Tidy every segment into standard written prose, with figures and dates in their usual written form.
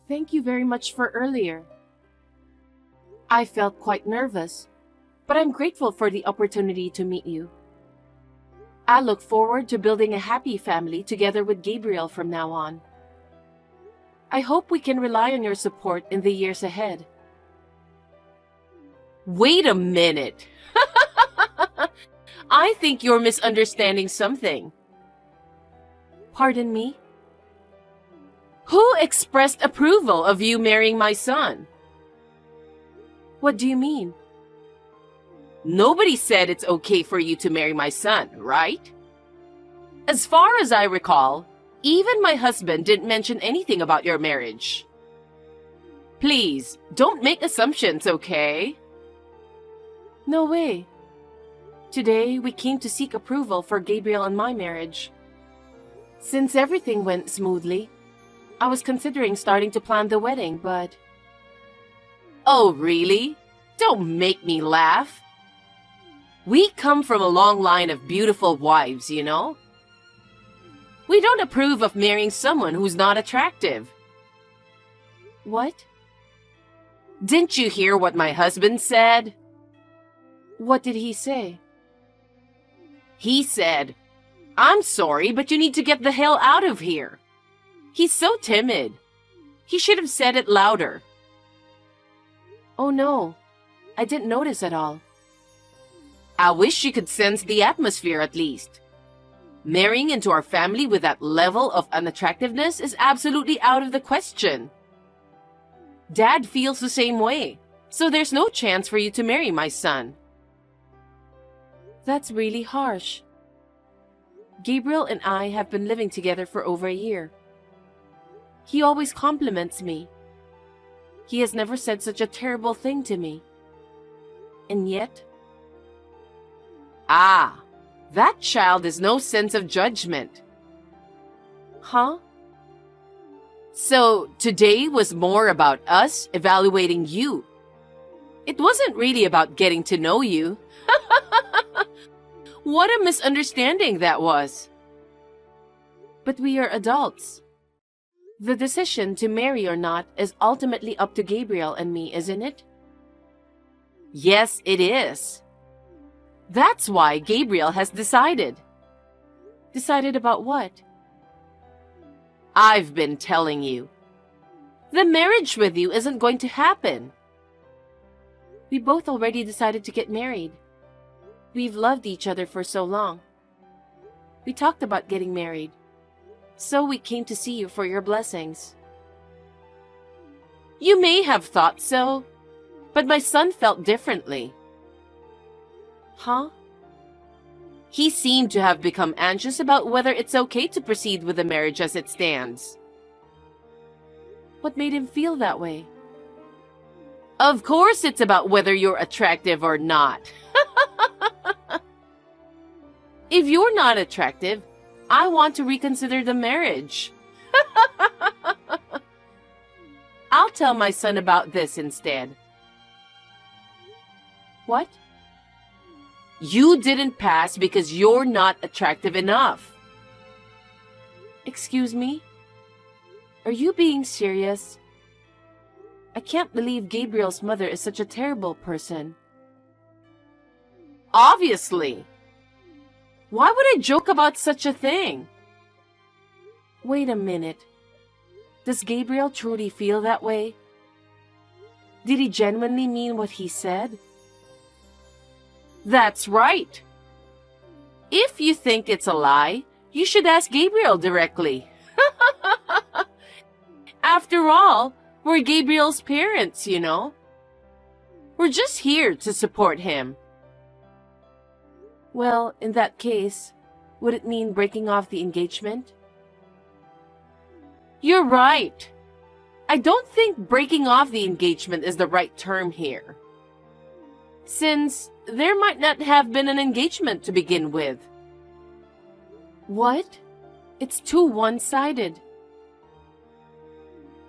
Thank you very much for earlier. I felt quite nervous, but I'm grateful for the opportunity to meet you. I look forward to building a happy family together with Gabriel from now on. I hope we can rely on your support in the years ahead. Wait a minute. I think you're misunderstanding something. Pardon me? Who expressed approval of you marrying my son? What do you mean? Nobody said it's okay for you to marry my son, right? As far as I recall, even my husband didn't mention anything about your marriage. Please, don't make assumptions, okay? No way. Today, we came to seek approval for Gabriel and my marriage. Since everything went smoothly, I was considering starting to plan the wedding, but... Oh, really? Don't make me laugh. We come from a long line of beautiful wives, you know? We don't approve of marrying someone who's not attractive. What? Didn't you hear what my husband said? What did he say? He said, "I'm sorry, but you need to get the hell out of here." He's so timid. He should have said it louder. Oh no, I didn't notice at all. I wish you could sense the atmosphere at least. Marrying into our family with that level of unattractiveness is absolutely out of the question. Dad feels the same way, so there's no chance for you to marry my son. That's really harsh. Gabriel and I have been living together for over a year. He always compliments me. He has never said such a terrible thing to me. And yet... Ah, that child has no sense of judgment. Huh? So today was more about us evaluating you. It wasn't really about getting to know you. What a misunderstanding that was. But we are adults. The decision to marry or not is ultimately up to Gabriel and me, isn't it? Yes, it is. That's why Gabriel has decided. Decided about what? I've been telling you. The marriage with you isn't going to happen. We both already decided to get married. We've loved each other for so long. We talked about getting married. So we came to see you for your blessings. You may have thought so, but my son felt differently. Huh? He seemed to have become anxious about whether it's okay to proceed with the marriage as it stands. What made him feel that way? Of course it's about whether you're attractive or not. If you're not attractive, I want to reconsider the marriage. I'll tell my son about this instead. What? You didn't pass because you're not attractive enough. Excuse me? Are you being serious? I can't believe Gabriel's mother is such a terrible person. Obviously. Why would I joke about such a thing? Wait a minute. Does Gabriel truly feel that way? Did he genuinely mean what he said? That's right. If you think it's a lie, you should ask Gabriel directly. After all, we're Gabriel's parents, you know. We're just here to support him. Well, in that case, would it mean breaking off the engagement? You're right. I don't think breaking off the engagement is the right term here, since there might not have been an engagement to begin with. What? It's too one-sided.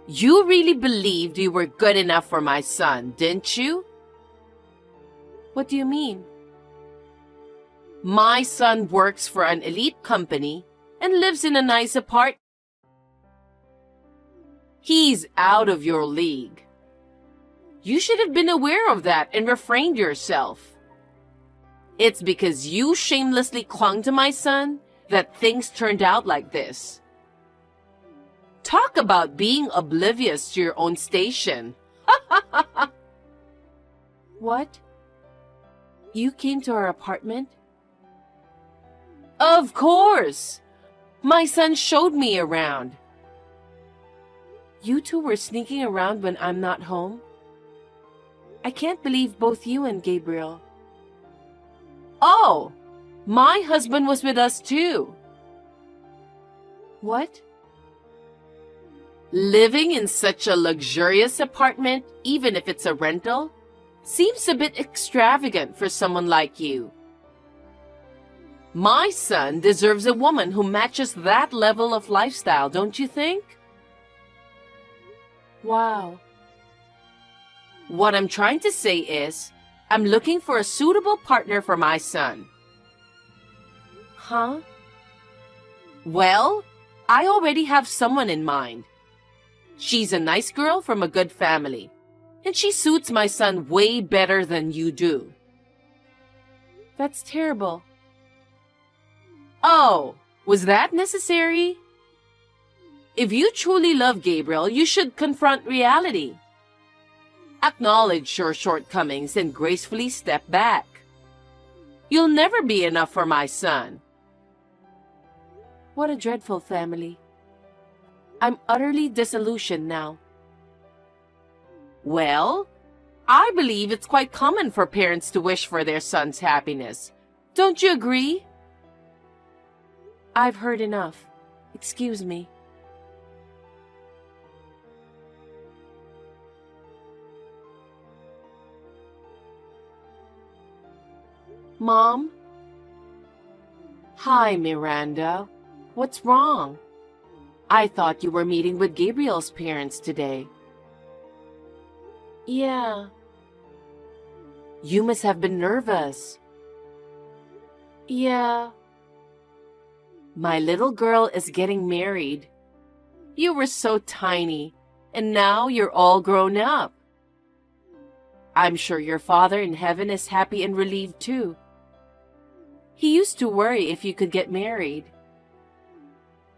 You really believed you were good enough for my son, didn't you? What do you mean? My son works for an elite company and lives in a nice apartment. He's out of your league. You should have been aware of that and refrained yourself. It's because you shamelessly clung to my son that things turned out like this. Talk about being oblivious to your own station. What? You came to our apartment? Of course! My son showed me around. You two were sneaking around when I'm not home? I can't believe both you and Gabriel. Oh! My husband was with us too. What? Living in such a luxurious apartment, even if it's a rental, seems a bit extravagant for someone like you. My son deserves a woman who matches that level of lifestyle, don't you think? Wow. What I'm trying to say is, I'm looking for a suitable partner for my son. Huh? Well, I already have someone in mind. She's a nice girl from a good family, and she suits my son way better than you do. That's terrible. Oh, was that necessary? If you truly love Gabriel, you should confront reality. Acknowledge your shortcomings and gracefully step back. You'll never be enough for my son. What a dreadful family. I'm utterly disillusioned now. Well, I believe it's quite common for parents to wish for their son's happiness. Don't you agree? I've heard enough. Excuse me. Mom? Hi, Miranda. What's wrong? I thought you were meeting with Gabriel's parents today. Yeah. You must have been nervous. Yeah. My little girl is getting married. You were so tiny, and now you're all grown up. I'm sure your father in heaven is happy and relieved too. He used to worry if you could get married.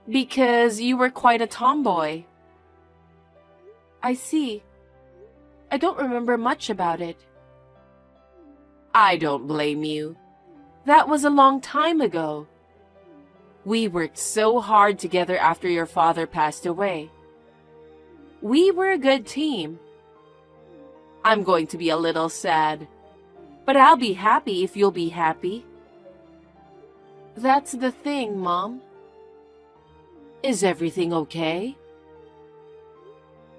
Because you were quite a tomboy. I see. I don't remember much about it. I don't blame you. That was a long time ago. We worked so hard together after your father passed away. We were a good team. I'm going to be a little sad, but I'll be happy if you'll be happy. That's the thing, Mom. Is everything okay?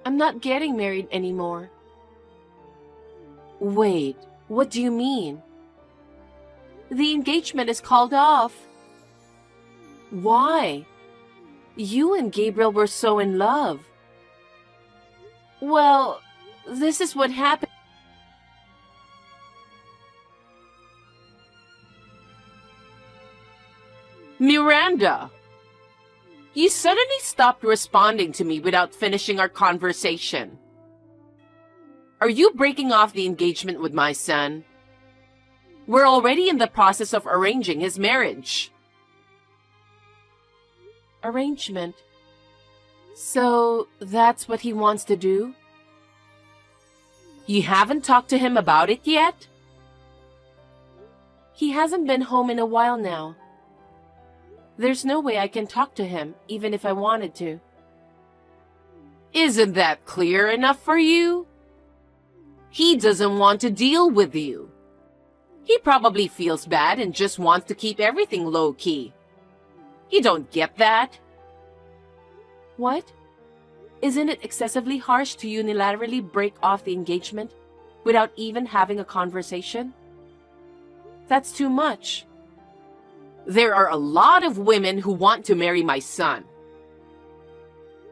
I'm not getting married anymore. Wait, what do you mean? The engagement is called off. Why? You and Gabriel were so in love. Well, this is what happened. Miranda! You suddenly stopped responding to me without finishing our conversation. Are you breaking off the engagement with my son? We're already in the process of arranging his marriage. Arrangement? So that's what he wants to do? You haven't talked to him about it yet? He hasn't been home in a while now. There's no way I can talk to him, even if I wanted to. Isn't that clear enough for you? He doesn't want to deal with you. He probably feels bad and just wants to keep everything low-key. You don't get that? What? Isn't it excessively harsh to unilaterally break off the engagement without even having a conversation? That's too much. There are a lot of women who want to marry my son.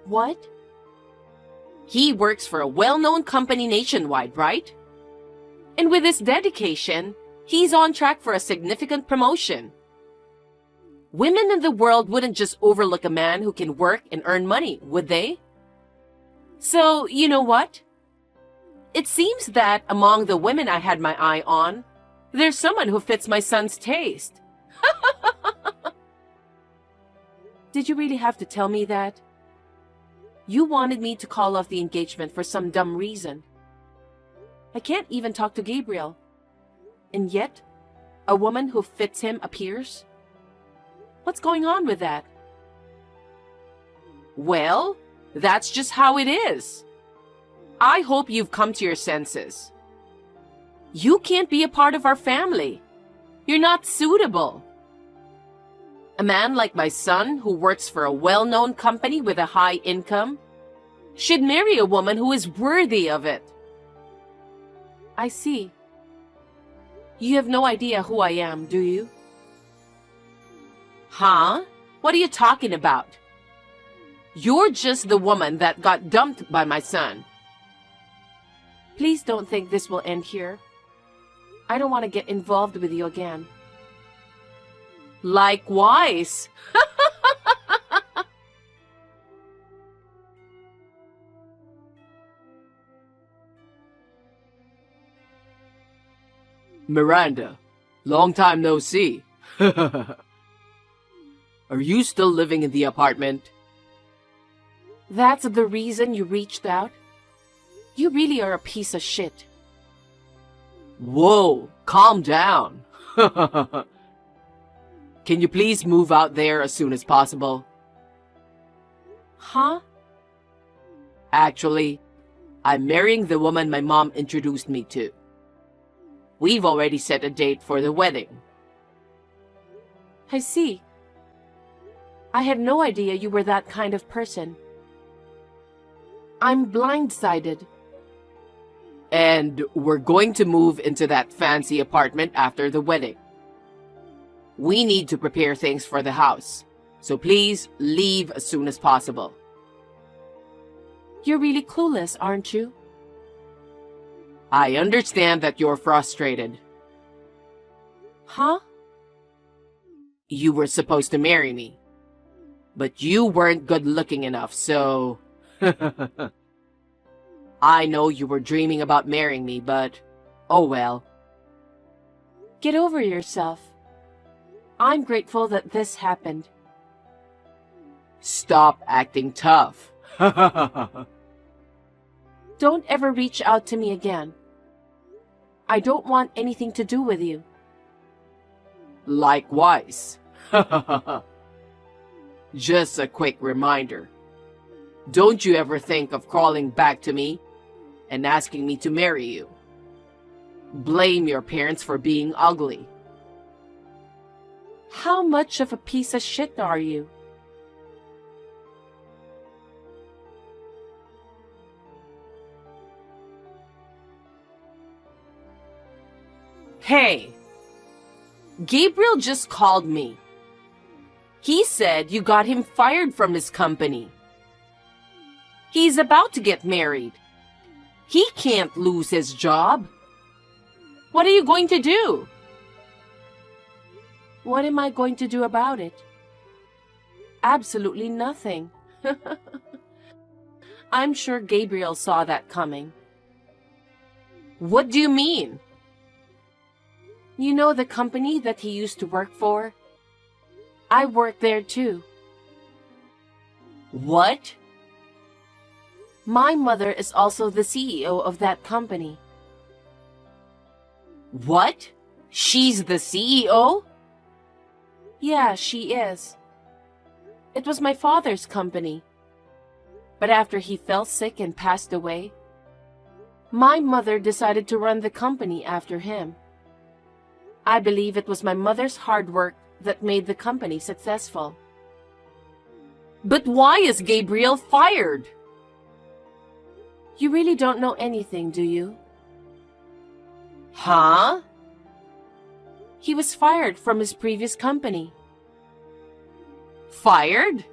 What? He works for a well-known company nationwide, right? And with his dedication, he's on track for a significant promotion. Women in the world wouldn't just overlook a man who can work and earn money, would they? So, you know what? It seems that among the women I had my eye on, there's someone who fits my son's taste. Did you really have to tell me that? You wanted me to call off the engagement for some dumb reason. I can't even talk to Gabriel. And yet, a woman who fits him appears? What's going on with that? Well, that's just how it is. I hope you've come to your senses. You can't be a part of our family. You're not suitable. A man like my son, who works for a well-known company with a high income, should marry a woman who is worthy of it. I see. You have no idea who I am, do you? Huh? What are you talking about? You're just the woman that got dumped by my son. Please don't think this will end here. I don't want to get involved with you again. Likewise. Miranda, long time no see. Are you still living in the apartment? That's the reason you reached out? You really are a piece of shit. Whoa, calm down. Can you please move out there as soon as possible? Huh? Actually, I'm marrying the woman my mom introduced me to. We've already set a date for the wedding. I see. I had no idea you were that kind of person. I'm blindsided. And we're going to move into that fancy apartment after the wedding. We need to prepare things for the house, so please leave as soon as possible. You're really clueless, aren't you? I understand that you're frustrated. Huh? You were supposed to marry me, but you weren't good looking enough, so... I know you were dreaming about marrying me, but oh well. Get over yourself. I'm grateful that this happened. Stop acting tough. Don't ever reach out to me again. I don't want anything to do with you. Likewise. Just a quick reminder. Don't you ever think of crawling back to me and asking me to marry you. Blame your parents for being ugly. How much of a piece of shit are you? Hey, Gabriel just called me. He said you got him fired from his company. He's about to get married. He can't lose his job. What are you going to do? What am I going to do about it? Absolutely nothing. I'm sure Gabriel saw that coming. What do you mean? You know the company that he used to work for? I work there too. What? My mother is also the CEO of that company. What? She's the CEO? Yeah, she is. It was my father's company. But after he fell sick and passed away, my mother decided to run the company after him. I believe it was my mother's hard work that made the company successful. But why is Gabriel fired? You really don't know anything, do you? Huh? He was fired from his previous company. Fired?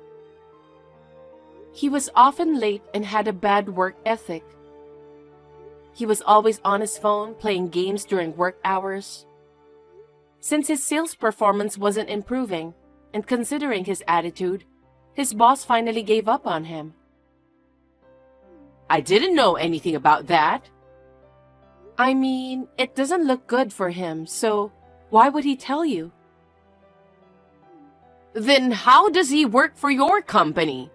He was often late and had a bad work ethic. He was always on his phone playing games during work hours. Since his sales performance wasn't improving, and considering his attitude, his boss finally gave up on him. I didn't know anything about that. I mean, it doesn't look good for him, so why would he tell you? Then how does he work for your company?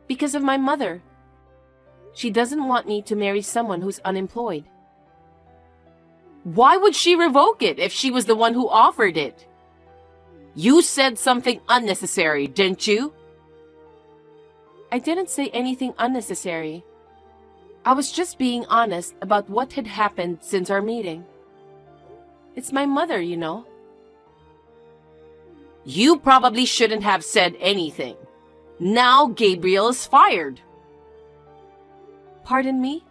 Because of my mother. She doesn't want me to marry someone who's unemployed. Why would she revoke it if she was the one who offered it? You said something unnecessary, didn't you? I didn't say anything unnecessary. I was just being honest about what had happened since our meeting. It's my mother, you know. You probably shouldn't have said anything. Now Gabriel is fired. Pardon me?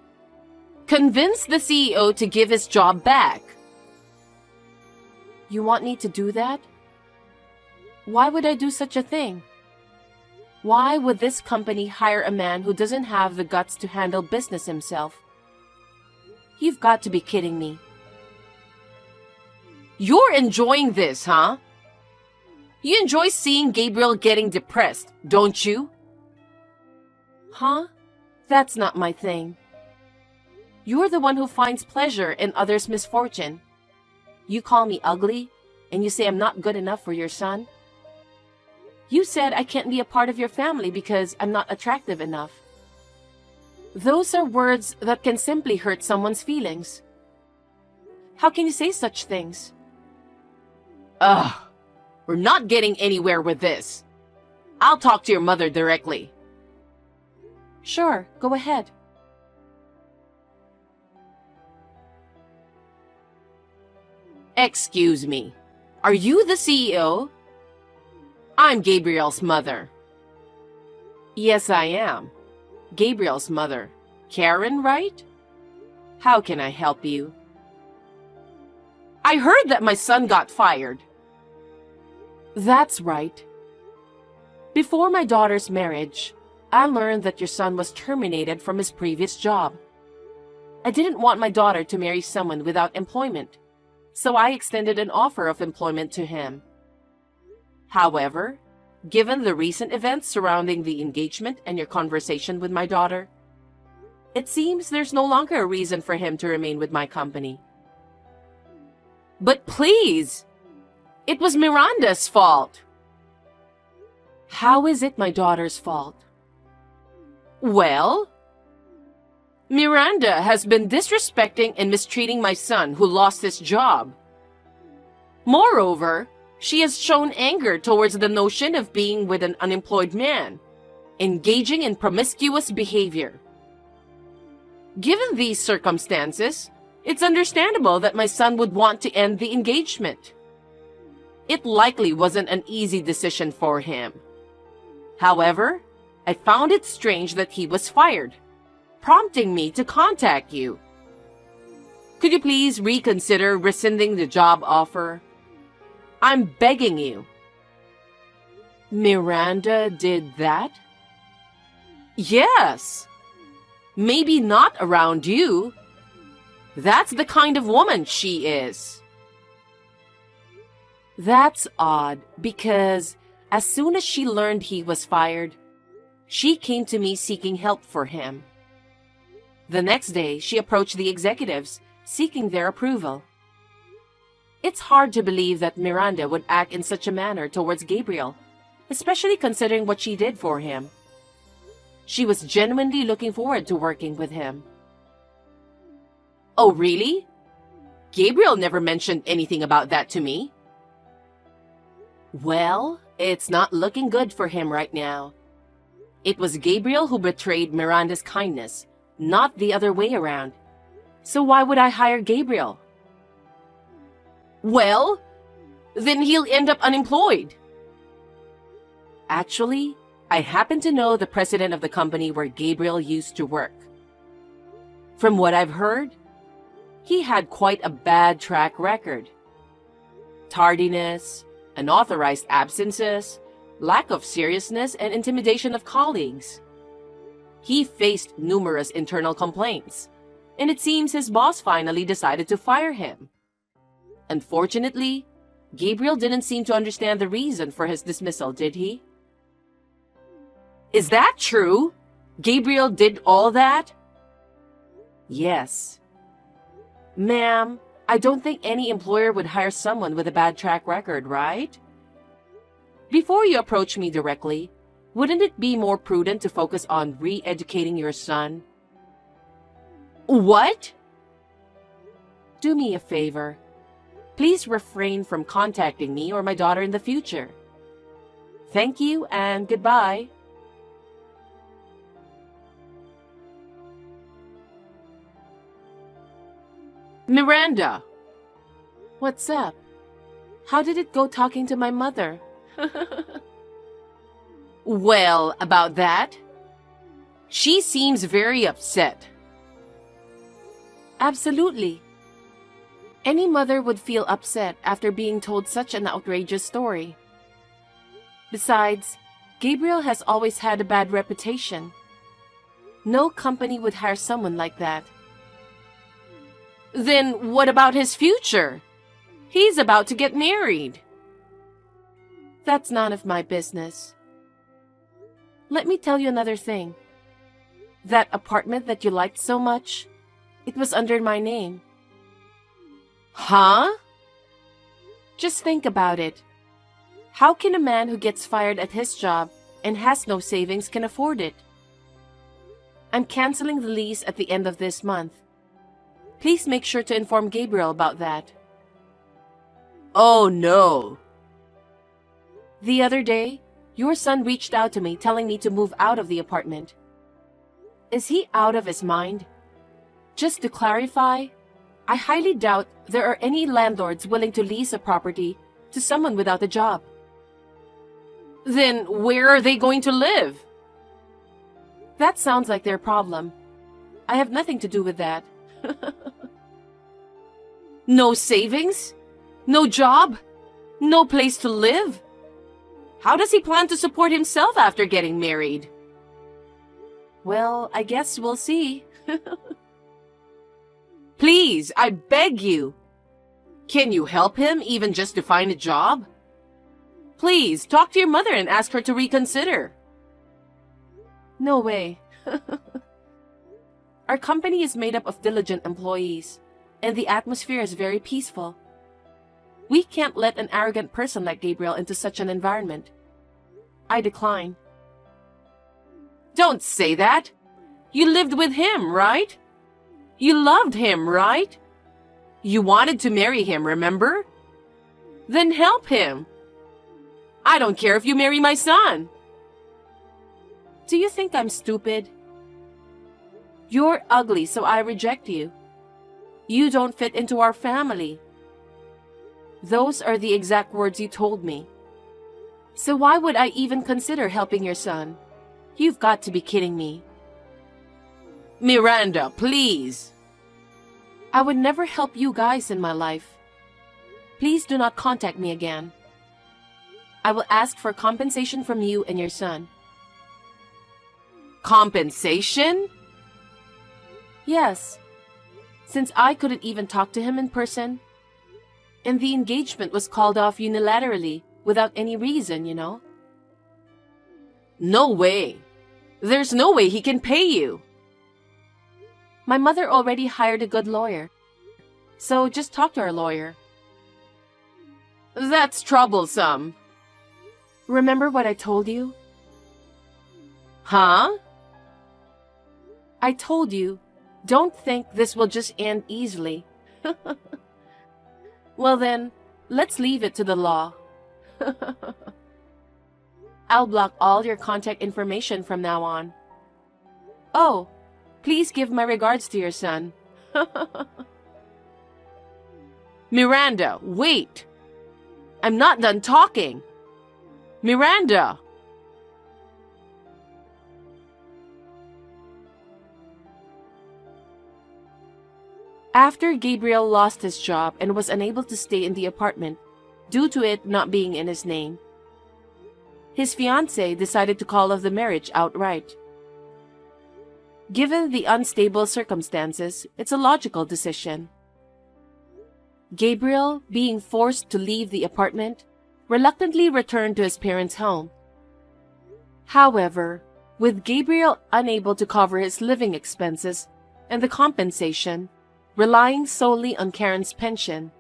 Convince the CEO to give his job back. You want me to do that? Why would I do such a thing? Why would this company hire a man who doesn't have the guts to handle business himself? You've got to be kidding me. You're enjoying this, huh? You enjoy seeing Gabriel getting depressed, don't you? Huh? That's not my thing. You're the one who finds pleasure in others' misfortune. You call me ugly, and you say I'm not good enough for your son? You said I can't be a part of your family because I'm not attractive enough. Those are words that can simply hurt someone's feelings. How can you say such things? Ugh, we're not getting anywhere with this. I'll talk to your mother directly. Sure, go ahead. Excuse me, are you the CEO? I'm Gabriel's mother. Yes, I am. Gabriel's mother. Karen, right? How can I help you? I heard that my son got fired. That's right. Before my daughter's marriage, I learned that your son was terminated from his previous job. I didn't want my daughter to marry someone without employment, so I extended an offer of employment to him. However, given the recent events surrounding the engagement and your conversation with my daughter, it seems there's no longer a reason for him to remain with my company. But please! It was Miranda's fault! How is it my daughter's fault? Well, Miranda has been disrespecting and mistreating my son who lost his job. Moreover, she has shown anger towards the notion of being with an unemployed man, engaging in promiscuous behavior. Given these circumstances, it's understandable that my son would want to end the engagement. It likely wasn't an easy decision for him. However, I found it strange that he was fired, prompting me to contact you. Could you please reconsider rescinding the job offer? I'm begging you. Miranda did that? Yes. Maybe not around you. That's the kind of woman she is. That's odd, because as soon as she learned he was fired, she came to me seeking help for him. The next day, she approached the executives, seeking their approval. It's hard to believe that Miranda would act in such a manner towards Gabriel, especially considering what she did for him. She was genuinely looking forward to working with him. Oh, really? Gabriel never mentioned anything about that to me. Well, it's not looking good for him right now. It was Gabriel who betrayed Miranda's kindness, not the other way around. So why would I hire Gabriel? Well, then he'll end up unemployed. Actually, I happen to know the president of the company where Gabriel used to work. From what I've heard, he had quite a bad track record. Tardiness, unauthorized absences, lack of seriousness, and intimidation of colleagues. He faced numerous internal complaints, and it seems his boss finally decided to fire him. Unfortunately, Gabriel didn't seem to understand the reason for his dismissal, did he? Is that true? Gabriel did all that? Yes. Ma'am, I don't think any employer would hire someone with a bad track record, right? Before you approach me directly, wouldn't it be more prudent to focus on re-educating your son? What? Do me a favor. Please refrain from contacting me or my daughter in the future. Thank you and goodbye. Miranda! What's up? How did it go talking to my mother? Well, about that, she seems very upset. Absolutely. Any mother would feel upset after being told such an outrageous story. Besides, Gabriel has always had a bad reputation. No company would hire someone like that. Then what about his future? He's about to get married. That's none of my business. Let me tell you another thing. That apartment that you liked so much, it was under my name. Huh? Just think about it. How can a man who gets fired at his job and has no savings can afford it? I'm canceling the lease at the end of this month. Please make sure to inform Gabriel about that. Oh no. The other day, your son reached out to me telling me to move out of the apartment. Is he out of his mind? Just to clarify, I highly doubt there are any landlords willing to lease a property to someone without a job. Then where are they going to live? That sounds like their problem. I have nothing to do with that. No savings? No job? No place to live? How does he plan to support himself after getting married? Well, I guess we'll see. Please, I beg you. Can you help him even just to find a job? Please, talk to your mother and ask her to reconsider. No way. Our company is made up of diligent employees, and the atmosphere is very peaceful. We can't let an arrogant person like Gabriel into such an environment. I decline. Don't say that. You lived with him, right? You loved him, right? You wanted to marry him, remember? Then help him. I don't care if you marry my son. Do you think I'm stupid? You're ugly, so I reject you. You don't fit into our family. Those are the exact words you told me. So why would I even consider helping your son? You've got to be kidding me. Miranda, please. I would never help you guys in my life. Please do not contact me again. I will ask for compensation from you and your son. Compensation? Yes. Since I couldn't even talk to him in person, and the engagement was called off unilaterally without any reason, you know. No way. There's no way he can pay you. My mother already hired a good lawyer, so just talk to our lawyer. That's troublesome. Remember what I told you? Huh? I told you, don't think this will just end easily. Well then, let's leave it to the law. I'll block all your contact information from now on. Oh, please give my regards to your son. Miranda, wait! I'm not done talking! Miranda! After Gabriel lost his job and was unable to stay in the apartment due to it not being in his name, his fiancée decided to call off the marriage outright. Given the unstable circumstances, it's a logical decision. Gabriel, being forced to leave the apartment, reluctantly returned to his parents' home. However, With Gabriel unable to cover his living expenses and the compensation, relying solely on Karen's pension,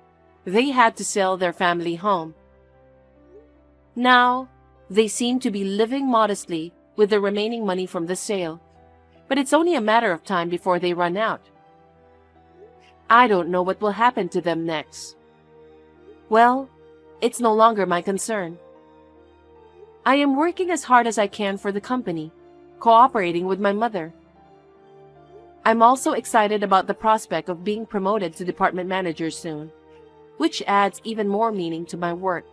they had to sell their family home. Now, they seem to be living modestly with the remaining money from the sale, but it's only a matter of time before they run out. I don't know what will happen to them next. Well, it's no longer my concern. I am working as hard as I can for the company, cooperating with my mother. I'm also excited about the prospect of being promoted to department manager soon, which adds even more meaning to my work.